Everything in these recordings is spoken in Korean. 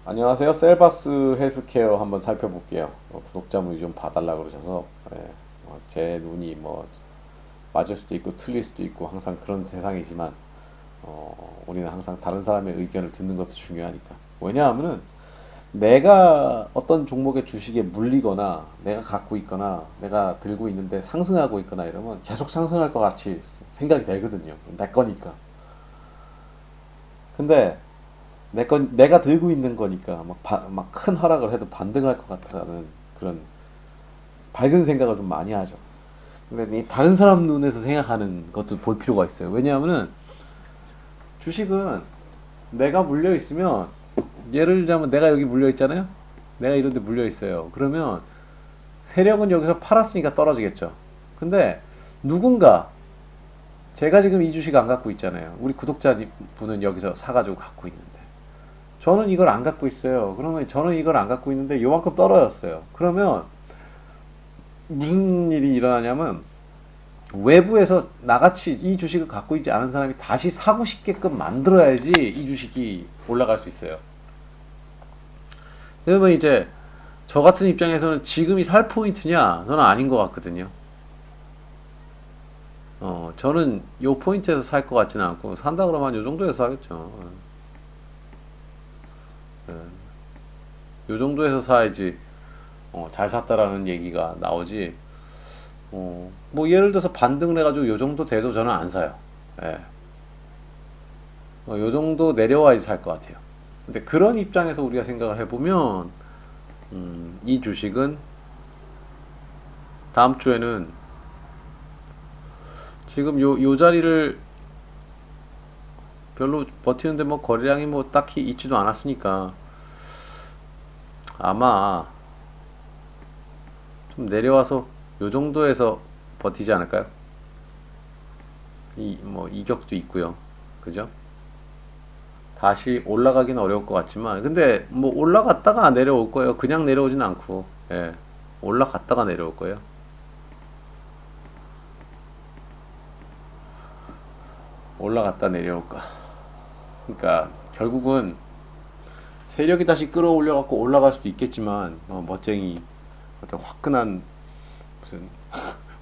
안녕하세요. 셀바스 헬스케어 한번 살펴볼게요. 구독자 문의 좀 봐달라 그러셔서 예, 제 눈이 뭐 맞을 수도 있고 틀릴 수도 있고 항상 그런 세상이지만 우리는 항상 다른 사람의 의견을 듣는 것도 중요하니까. 왜냐하면은 내가 어떤 종목의 주식에 물리거나 내가 갖고 있거나 내가 들고 있는데 상승하고 있거나 이러면 계속 상승할 것 같이 생각이 되거든요. 내 거니까. 근데 내가 들고 있는 거니까 막 큰 하락을 해도 반등할 것 같다는 그런 밝은 생각을 좀 많이 하죠. 근데 이 다른 사람 눈에서 생각하는 것도 볼 필요가 있어요. 왜냐하면은 주식은 내가 물려 있으면 예를 들자면 내가 여기 물려 있잖아요. 내가 이런 데 물려 있어요. 그러면 세력은 여기서 팔았으니까 떨어지겠죠. 근데 누군가 제가 지금 이 주식 안 갖고 있잖아요. 우리 구독자분은 여기서 사가지고 갖고 있는데 저는 이걸 안 갖고 있어요. 그러면 저는 이걸 안 갖고 있는데 요만큼 떨어졌어요. 그러면 무슨 일이 일어나냐면 외부에서 나같이 이 주식을 갖고 있지 않은 사람이 다시 사고 싶게끔 만들어야지 이 주식이 올라갈 수 있어요. 그러면 이제 저 같은 입장에서는 지금이 살 포인트냐? 저는 아닌 것 같거든요. 저는 요 포인트에서 살 것 같지는 않고 산다 그러면 요 정도에서 사겠죠. 예. 요 정도에서 사야지 잘 샀다라는 얘기가 나오지. 뭐 예를 들어서 반등을 해가지고 요 정도 돼도 저는 안 사요. 예. 요 정도 내려와야지 살 것 같아요. 근데 그런 입장에서 우리가 생각을 해보면 이 주식은 다음 주에는 지금 요 자리를 별로 버티는데 뭐 거래량이 뭐 딱히 있지도 않았으니까 아마 좀 내려와서 요 정도에서 버티지 않을까요? 뭐 이격도 있고요. 그죠? 다시 올라가긴 어려울 것 같지만 근데 뭐 올라갔다가 내려올 거예요. 그냥 내려오진 않고 예. 올라갔다가 내려올 거예요. 올라갔다 내려올까. 그러니까 결국은 세력이 다시 끌어올려 갖고 올라갈 수도 있겠지만 멋쟁이 어떤 화끈한 무슨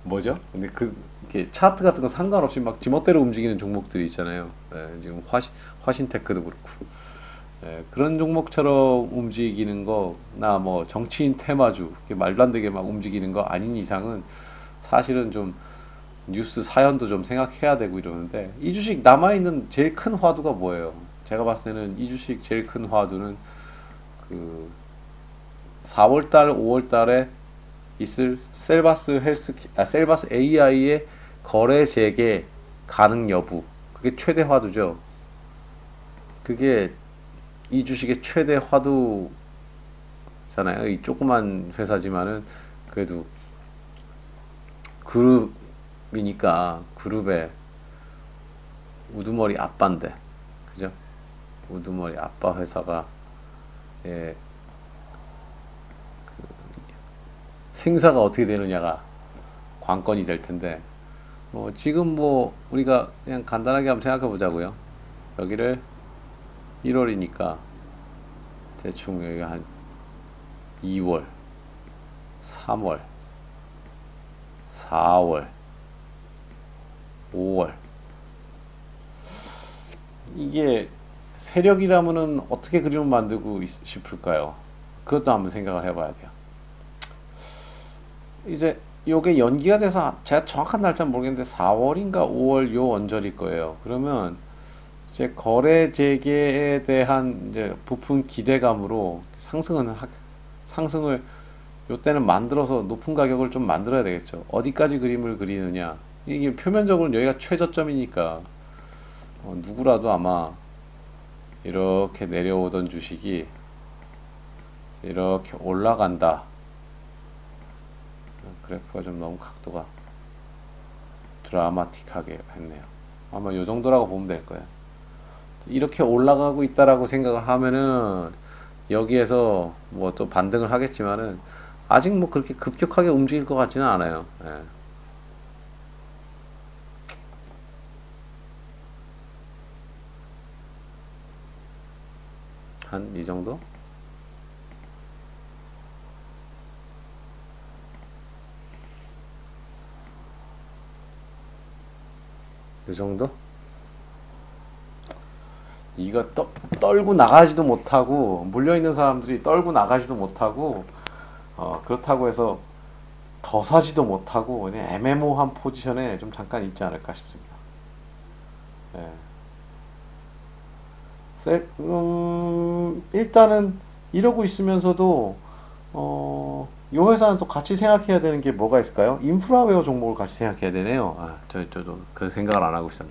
뭐죠? 근데 이렇게 차트 같은 거 상관없이 막 지멋대로 움직이는 종목들이 있잖아요. 예, 지금 화신테크도 그렇고 그런 종목처럼 움직이는 거나 뭐 정치인 테마주 이렇게 말도 안 되게 막 움직이는 거 아닌 이상은 사실은 좀 뉴스 사연도 좀 생각해야 되고 이러는데 이 주식 남아있는 제일 큰 화두가 뭐예요? 제가 봤을 때는 이 주식 제일 큰 화두는 그 4월달, 5월달에 있을 셀바스 AI의 거래 재개 가능 여부. 그게 최대 화두죠. 그게 이 주식의 최대 화두잖아요. 이 조그만 회사지만은 그래도 그룹이니까 그룹의 우두머리 아빠인데, 그죠? 우두머리 아빠 회사가 예, 생사가 어떻게 되느냐가 관건이 될 텐데, 지금 뭐 우리가 그냥 간단하게 한번 생각해 보자고요. 여기를 1월이니까 대충 여기가 한 2월, 3월, 4월, 5월. 이게 세력이라면은 어떻게 그림을 만들고 싶을까요? 그것도 한번 생각을 해봐야 돼요. 이제 요게 연기가 돼서 제가 정확한 날짜는 모르겠는데 4월인가 5월 요 언저리일 거예요. 그러면 이제 거래 재개에 대한 이제 부푼 기대감으로 상승을 요때는 만들어서 높은 가격을 좀 만들어야 되겠죠. 어디까지 그림을 그리느냐. 이게 표면적으로는 여기가 최저점이니까 누구라도 아마 이렇게 내려오던 주식이 이렇게 올라간다. 그래프가 좀 너무 각도가 드라마틱하게 했네요. 아마 요 정도라고 보면 될 거예요. 이렇게 올라가고 있다라고 생각을 하면은 여기에서 뭐 또 반등을 하겠지만은 아직 뭐 그렇게 급격하게 움직일 것 같지는 않아요. 예. 한 이 정도? 이 정도? 이거 떨고 나가지도 못하고 물려있는 사람들이 떨고 나가지도 못하고 그렇다고 해서 더 사지도 못하고 그냥 애매모호한 포지션에 좀 잠깐 있지 않을까 싶습니다. 예. 일단은 이러고 있으면서도 요 회사는 또 같이 생각해야 되는 게 뭐가 있을까요? 인프라웨어 종목을 같이 생각해야 되네요. 저도 그 생각을 안 하고 있었네.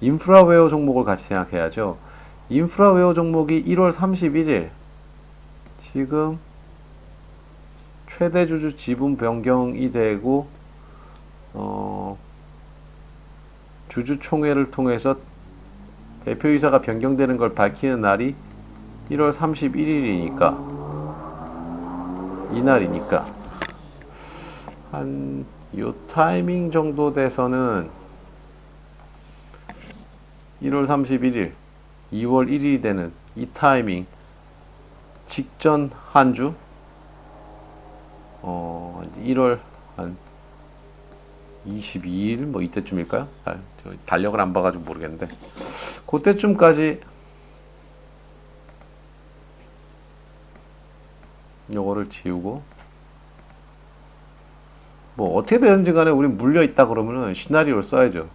인프라웨어 종목을 같이 생각해야죠. 인프라웨어 종목이 1월 31일 지금 최대 주주 지분 변경이 되고 주주총회를 통해서 대표이사가 변경되는 걸 밝히는 날이 1월 31일이니까 이날이니까 한 요 타이밍 정도 돼서는 1월 31일 2월 1일이 되는 이 타이밍 직전 한 주 1월 한 22일 뭐 이때쯤일까요? 달력을 안 봐가지고 모르겠는데 그때쯤까지 요거를 지우고 뭐 어떻게 되는지 간에 우리 물려있다 그러면은 시나리오를 써야죠.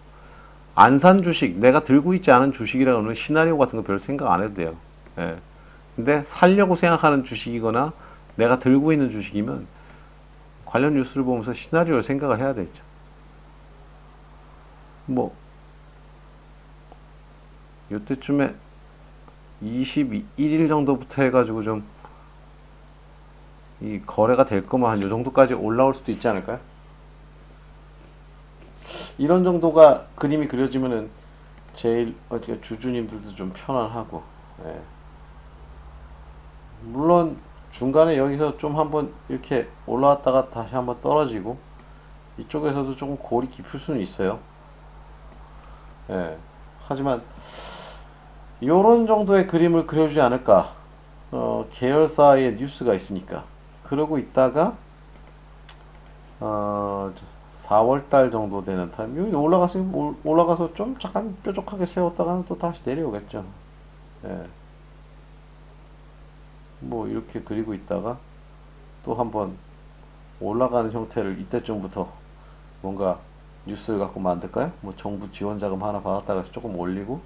안 산 주식, 내가 들고 있지 않은 주식이라는 시나리오 같은 거 별로 생각 안 해도 돼요. 예. 근데 살려고 생각하는 주식이거나 내가 들고 있는 주식이면 관련 뉴스를 보면서 시나리오를 생각을 해야 되죠. 뭐 요때쯤에 21일 정도부터 해가지고 좀 이 거래가 될 거면 한 요 정도까지 올라올 수도 있지 않을까요? 이런 정도가 그림이 그려지면은 제일 주주님들도 좀 편안하고 예. 물론 중간에 여기서 좀 한번 이렇게 올라왔다가 다시 한번 떨어지고 이쪽에서도 조금 골이 깊을 수는 있어요. 예. 하지만 이런 정도의 그림을 그려주지 않을까. 계열사의 뉴스가 있으니까. 그러고 있다가 4월달 정도 되는 타임 여기 올라가서 좀 잠깐 뾰족하게 세웠다가는 또 다시 내려오겠죠. 예. 뭐 이렇게 그리고 있다가 또 한번 올라가는 형태를 이때쯤부터 뭔가 뉴스를 갖고 만들까요? 뭐 정부 지원 자금 하나 받았다가 조금 올리고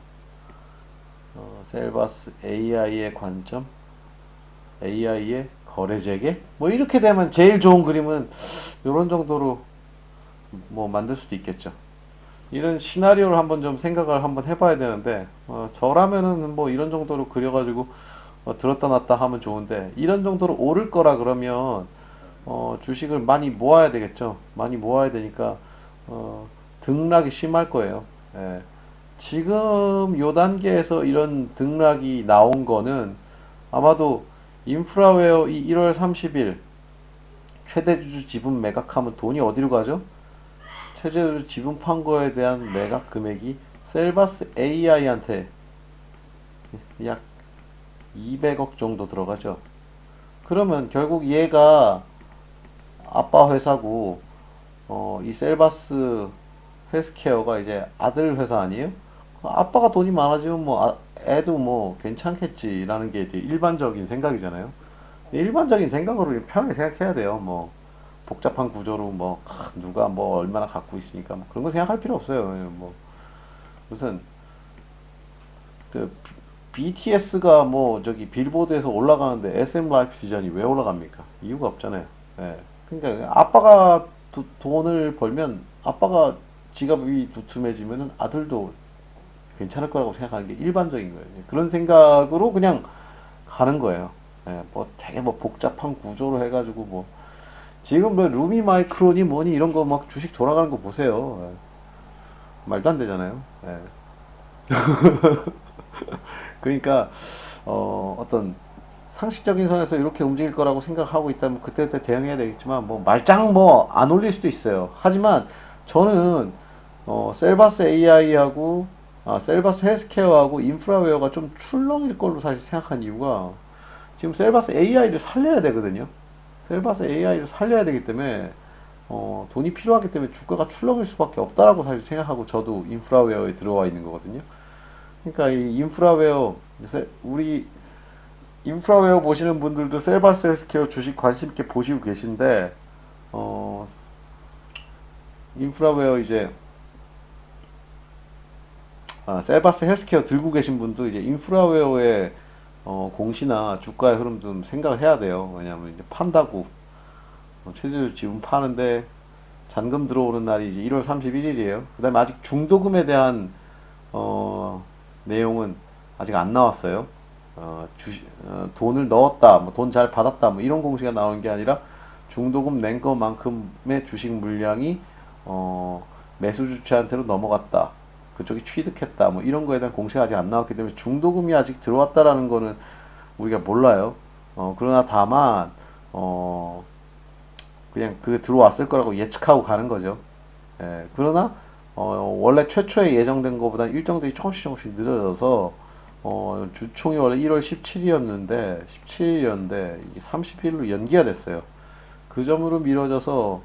셀바스 AI의 관점, AI의 거래 재개 뭐 이렇게 되면 제일 좋은 그림은 이런 정도로 뭐 만들 수도 있겠죠. 이런 시나리오를 한번 좀 생각을 한번 해봐야 되는데 저라면은 뭐 이런 정도로 그려가지고 들었다 놨다 하면 좋은데 이런 정도로 오를 거라 그러면 주식을 많이 모아야 되겠죠. 많이 모아야 되니까 등락이 심할 거예요. 예. 지금 요 단계에서 이런 등락이 나온 거는 아마도 인프라웨어 이 1월 30일 최대주주 지분 매각하면 돈이 어디로 가죠? 최대주주 지분 판 거에 대한 매각 금액이 셀바스 AI한테 약 200억 정도 들어가죠. 그러면 결국 얘가 아빠 회사고 이 셀바스 헬스케어가 이제 아들 회사 아니에요? 아빠가 돈이 많아지면 뭐 애도 뭐 괜찮겠지라는 게 이제 일반적인 생각이잖아요. 일반적인 생각으로 편하게 생각해야 돼요. 뭐 복잡한 구조로 뭐 누가 뭐 얼마나 갖고 있으니까 뭐 그런 거 생각할 필요 없어요. 뭐 무슨 그 BTS가 뭐 저기 빌보드에서 올라가는데 SM 라이프 디자인이 왜 올라갑니까? 이유가 없잖아요. 예. 그러니까 아빠가 돈을 벌면 아빠가 지갑이 두툼해지면은 아들도 괜찮을 거라고 생각하는 게 일반적인 거예요. 그런 생각으로 그냥 가는 거예요. 예, 뭐 되게 뭐 복잡한 구조로 해가지고 뭐 지금 뭐 루미 마이크론이 뭐니 이런 거 막 주식 돌아가는 거 보세요. 예. 말도 안 되잖아요. 예. 그러니까 어떤 상식적인 선에서 이렇게 움직일 거라고 생각하고 있다면 그때그때 대응해야 되겠지만 뭐 말짱 뭐 안 올릴 수도 있어요. 하지만 저는 셀바스 AI하고 셀바스 헬스케어하고 인프라웨어가 좀 출렁일 걸로 사실 생각한 이유가 지금 셀바스 AI를 살려야 되거든요. 셀바스 AI를 살려야 되기 때문에 돈이 필요하기 때문에 주가가 출렁일 수밖에 없다라고 사실 생각하고 저도 인프라웨어에 들어와 있는 거거든요. 그러니까 이 인프라웨어, 우리 인프라웨어 보시는 분들도 셀바스 헬스케어 주식 관심 있게 보시고 계신데, 어, 인프라웨어 이제, 셀바스 헬스케어 들고 계신 분도 이제 인프라웨어의 공시나 주가의 흐름 좀 생각을 해야 돼요. 왜냐하면 이제 판다고, 최저주 지분 파는데 잔금 들어오는 날이 이제 1월 31일이에요. 그 다음에 아직 중도금에 대한 내용은 아직 안 나왔어요. 돈을 넣었다, 뭐 돈 잘 받았다, 뭐 이런 공시가 나오는 게 아니라 중도금 낸 것만큼의 주식 물량이 매수 주체한테로 넘어갔다. 그쪽이 취득했다. 뭐 이런 거에 대한 공시가 아직 안 나왔기 때문에 중도금이 아직 들어왔다라는 거는 우리가 몰라요. 그러나 다만 그냥 그 들어왔을 거라고 예측하고 가는 거죠. 예, 그러나 원래 최초에 예정된 것보다 일정들이 조금씩 늘어져서 주총이 원래 1월 17일이었는데 17일이었는데 30일로 연기가 됐어요. 그 점으로 미뤄져서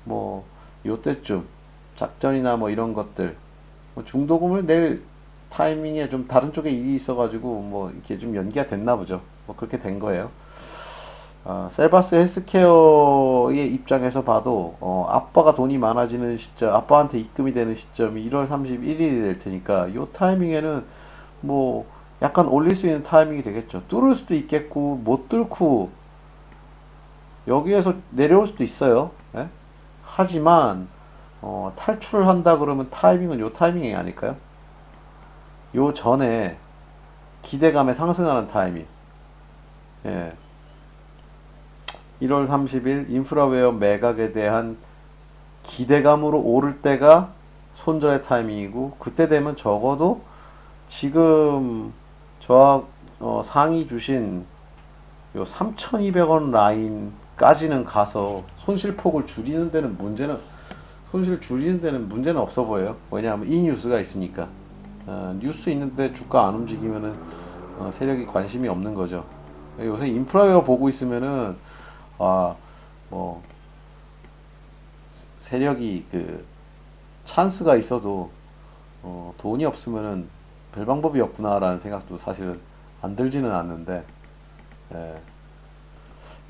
뭐 요때쯤 작전이나 뭐 이런 것들 뭐 중도금을 낼 타이밍에 좀 다른 쪽에 일이 있어가지고 뭐 이렇게 좀 연기가 됐나 보죠. 뭐 그렇게 된 거예요. 셀바스 헬스케어의 입장에서 봐도 아빠가 돈이 많아지는 시점, 아빠한테 입금이 되는 시점이 1월 31일이 될 테니까 이 타이밍에는 뭐 약간 올릴 수 있는 타이밍이 되겠죠. 뚫을 수도 있겠고 못 뚫고 여기에서 내려올 수도 있어요. 예? 하지만 탈출을 한다 그러면 타이밍은 요 타이밍이 아닐까요? 요 전에 기대감에 상승하는 타이밍. 예. 1월 30일 인프라웨어 매각에 대한 기대감으로 오를 때가 손절의 타이밍이고 그때 되면 적어도 지금 저 상위 주신 요 3,200원 라인까지는 가서 손실폭을 줄이는 데는 문제는 손실 줄이는 데는 문제는 없어 보여요. 왜냐하면 이 뉴스가 있으니까. 뉴스 있는데 주가 안 움직이면은 세력이 관심이 없는 거죠. 요새 인프라웨어 보고 있으면은 아, 뭐 세력이 그 찬스가 있어도 돈이 없으면은 별 방법이 없구나라는 생각도 사실은 안 들지는 않는데 예.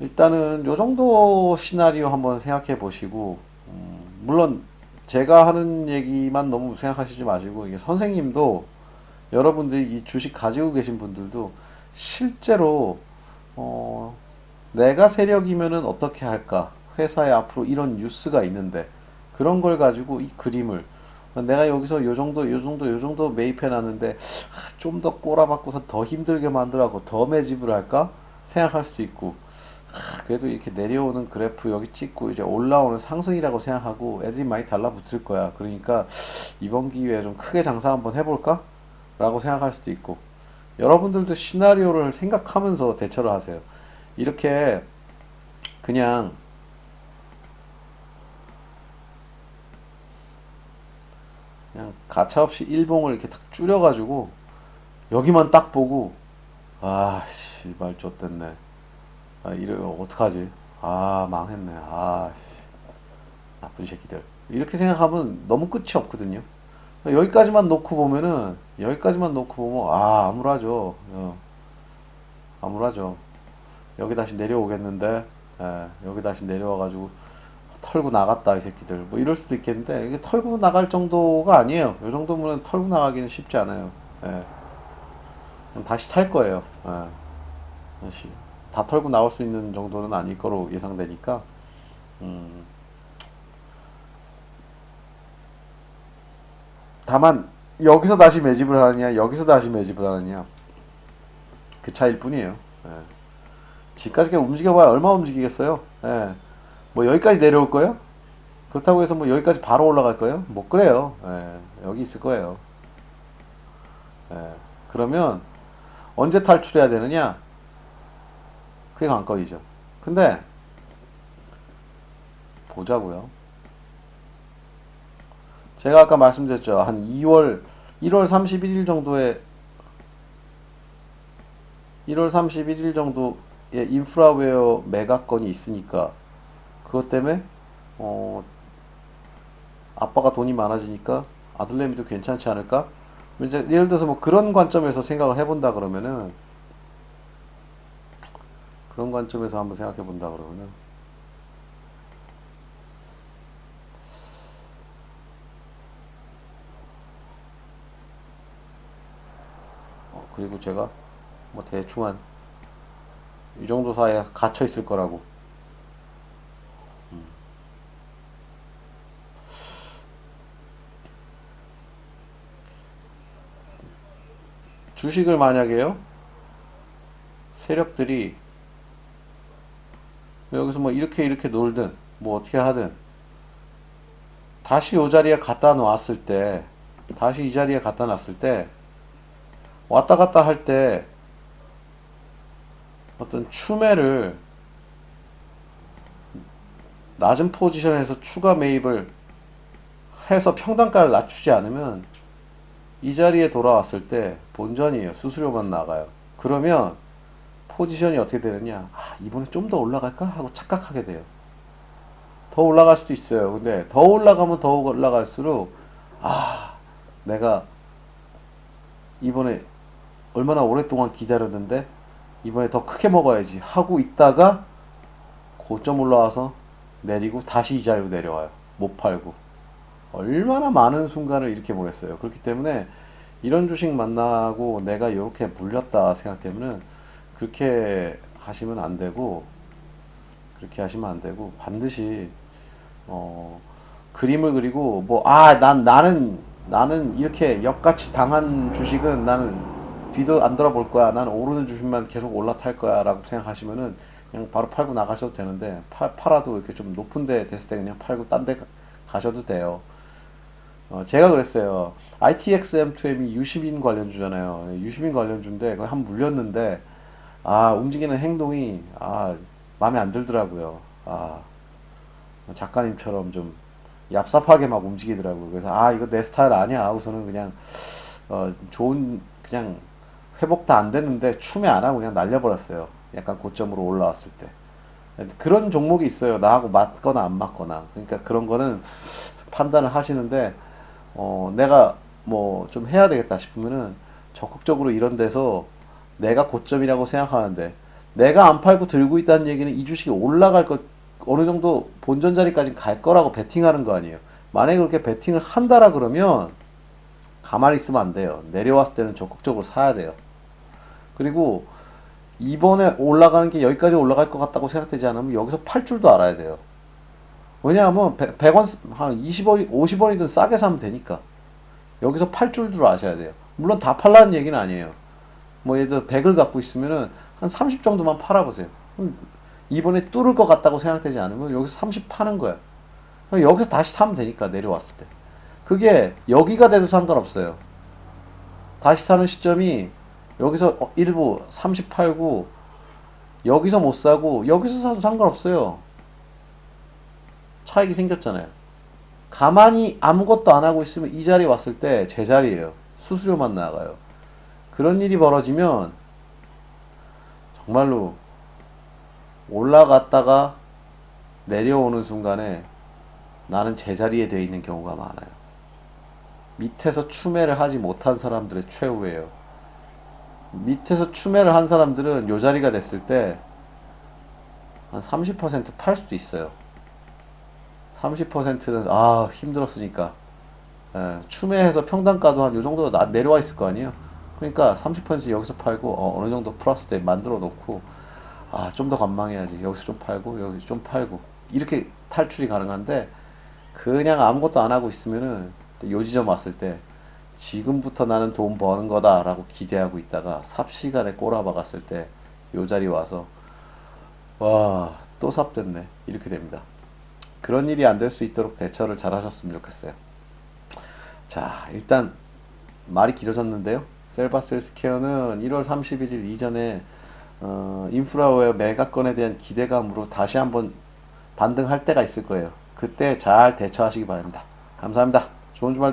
일단은 요 정도 시나리오 한번 생각해 보시고 물론 제가 하는 얘기만 너무 생각하시지 마시고 이게 선생님도 여러분들이 이 주식 가지고 계신 분들도 실제로 어, 내가 세력이면은 어떻게 할까? 회사에 앞으로 이런 뉴스가 있는데 그런 걸 가지고 이 그림을 내가 여기서 요 정도 매입해 놨는데 좀 더 꼬라박고서 더 힘들게 만들라고 더 매집을 할까? 생각할 수도 있고 그래도 이렇게 내려오는 그래프 여기 찍고 이제 올라오는 상승이라고 생각하고 애들이 많이 달라붙을 거야. 그러니까 이번 기회에 좀 크게 장사 한번 해볼까? 라고 생각할 수도 있고 여러분들도 시나리오를 생각하면서 대처를 하세요. 이렇게 그냥 가차없이 일봉을 이렇게 딱 줄여가지고 여기만 딱 보고 아 씨발 좆됐네. 이래 어떡하지? 망했네. 나쁜 새끼들. 이렇게 생각하면 너무 끝이 없거든요. 여기까지만 놓고 보면 암울하죠. 암울하죠. 여기 다시 내려오겠는데 여기 다시 내려와가지고 털고 나갔다 이 새끼들 뭐 이럴 수도 있겠는데 이게 털고 나갈 정도가 아니에요. 이 정도면 털고 나가기는 쉽지 않아요. 예. 다시 살 거예요. 다시 다 털고 나올 수 있는 정도는 아닐 거로 예상되니까 음, 다만 여기서 다시 매집을 하느냐 여기서 다시 매집을 하느냐 그 차이일 뿐이에요. 예. 지금까지 움직여봐야 얼마 움직이겠어요. 예. 뭐 여기까지 내려올 거예요? 그렇다고 해서 뭐 여기까지 바로 올라갈 거예요? 못 그래요. 예. 여기 있을 거예요. 예. 그러면 언제 탈출해야 되느냐? 그게 관건이죠. 근데 보자고요. 제가 아까 말씀드렸죠. 한 2월 1월 31일 정도에 1월 31일 정도에 인프라웨어 매각건이 있으니까 그것 때문에 어, 아빠가 돈이 많아지니까 아들내미도 괜찮지 않을까? 이제 예를 들어서 뭐 그런 관점에서 생각을 해본다 그러면은, 그런 관점에서 한번 생각해 본다 그러면은, 그리고 제가 뭐 대충 한 이 정도 사이에 갇혀 있을 거라고. 주식을 만약에요, 세력들이 여기서 뭐 이렇게 놀든 뭐 어떻게 하든 다시 이 자리에 갖다 놨을 때, 다시 이 자리에 갖다 놨을 때 왔다 갔다 할 때 어떤 추매를 낮은 포지션에서 추가 매입을 해서 평단가를 낮추지 않으면 이 자리에 돌아왔을 때 본전이에요. 수수료만 나가요. 그러면 포지션이 어떻게 되느냐, 아, 이번에 좀 더 올라갈까 하고 착각하게 돼요. 더 올라갈 수도 있어요. 근데 더 올라가면 더 올라갈수록, 아, 내가 이번에 얼마나 오랫동안 기다렸는데 이번에 더 크게 먹어야지 하고 있다가 고점 올라와서 내리고 다시 이 자리로 내려와요. 못 팔고. 얼마나 많은 순간을 이렇게 보냈어요. 그렇기 때문에 이런 주식 만나고 내가 이렇게 물렸다 생각되면은 그렇게 하시면 안 되고, 그렇게 하시면 안 되고, 반드시 어, 그림을 그리고, 뭐, 아, 나는 이렇게 역같이 당한 주식은 나는 뒤도 안 돌아볼 거야. 나는 오르는 주식만 계속 올라탈 거야. 라고 생각하시면은 그냥 바로 팔고 나가셔도 되는데, 팔아도 이렇게 좀 높은 데 됐을 때 그냥 팔고 딴 데 가셔도 돼요. 제가 그랬어요. ITXM2M이 유시민 관련주잖아요. 유시민 관련주인데, 그걸 한 번 물렸는데, 아, 움직이는 행동이, 아, 마음에 안 들더라고요. 아, 작가님처럼 좀 얍삽하게 막 움직이더라고요. 그래서 아, 이거 내 스타일 아니야 하고서는 그냥 좋은, 그냥 회복 다 안 됐는데 추매 안 하고 그냥 날려버렸어요. 약간 고점으로 올라왔을 때. 그런 종목이 있어요. 나하고 맞거나 안 맞거나. 그러니까 그런 거는 판단을 하시는데, 내가 뭐 좀 해야 되겠다 싶으면은 적극적으로 이런 데서 내가 고점이라고 생각하는데, 내가 안 팔고 들고 있다는 얘기는 이 주식이 올라갈 것, 어느 정도 본전 자리까지 갈 거라고 베팅하는 거 아니에요. 만약에 그렇게 베팅을 한다라 그러면 가만히 있으면 안 돼요. 내려왔을 때는 적극적으로 사야 돼요. 그리고 이번에 올라가는 게 여기까지 올라갈 것 같다고 생각되지 않으면 여기서 팔 줄도 알아야 돼요. 왜냐하면 100원, 한 20원, 50원이든 싸게 사면 되니까. 여기서 팔 줄도 아셔야 돼요. 물론 다 팔라는 얘기는 아니에요. 뭐 예를 들어 100을 갖고 있으면은 한 30 정도만 팔아보세요. 이번에 뚫을 것 같다고 생각되지 않으면 여기서 30 파는 거야. 여기서 다시 사면 되니까, 내려왔을 때. 그게 여기가 돼도 상관없어요. 다시 사는 시점이 여기서 일부 30 팔고 여기서 못 사고 여기서 사도 상관없어요. 차익이 생겼잖아요. 가만히 아무것도 안 하고 있으면 이 자리 왔을 때 제 자리예요. 수수료만 나가요. 그런 일이 벌어지면 정말로 올라갔다가 내려오는 순간에 나는 제자리에 되어 있는 경우가 많아요. 밑에서 추매를 하지 못한 사람들의 최후예요. 밑에서 추매를 한 사람들은 요 자리가 됐을 때 한 30%팔 수도 있어요. 30%는 아, 힘들었으니까, 추매해서 평단가도 한 요 정도 내려와 있을 거 아니에요. 그러니까 30% 여기서 팔고, 어느 정도 플러스 때 만들어 놓고, 아, 좀 더 관망해야지. 여기서 좀 팔고, 여기서 좀 팔고. 이렇게 탈출이 가능한데, 그냥 아무것도 안 하고 있으면은, 요 지점 왔을 때, 지금부터 나는 돈 버는 거다 라고 기대하고 있다가, 삽시간에 꼬라박았을 때, 요 자리 와서, 와, 또 삽됐네. 이렇게 됩니다. 그런 일이 안 될 수 있도록 대처를 잘 하셨으면 좋겠어요. 자, 일단, 말이 길어졌는데요. 셀바셀스케어는 1월 31일 이전에 인프라웨어 매각건에 대한 기대감으로 다시 한번 반등할 때가 있을 거예요. 그때 잘 대처하시기 바랍니다. 감사합니다. 좋은 주말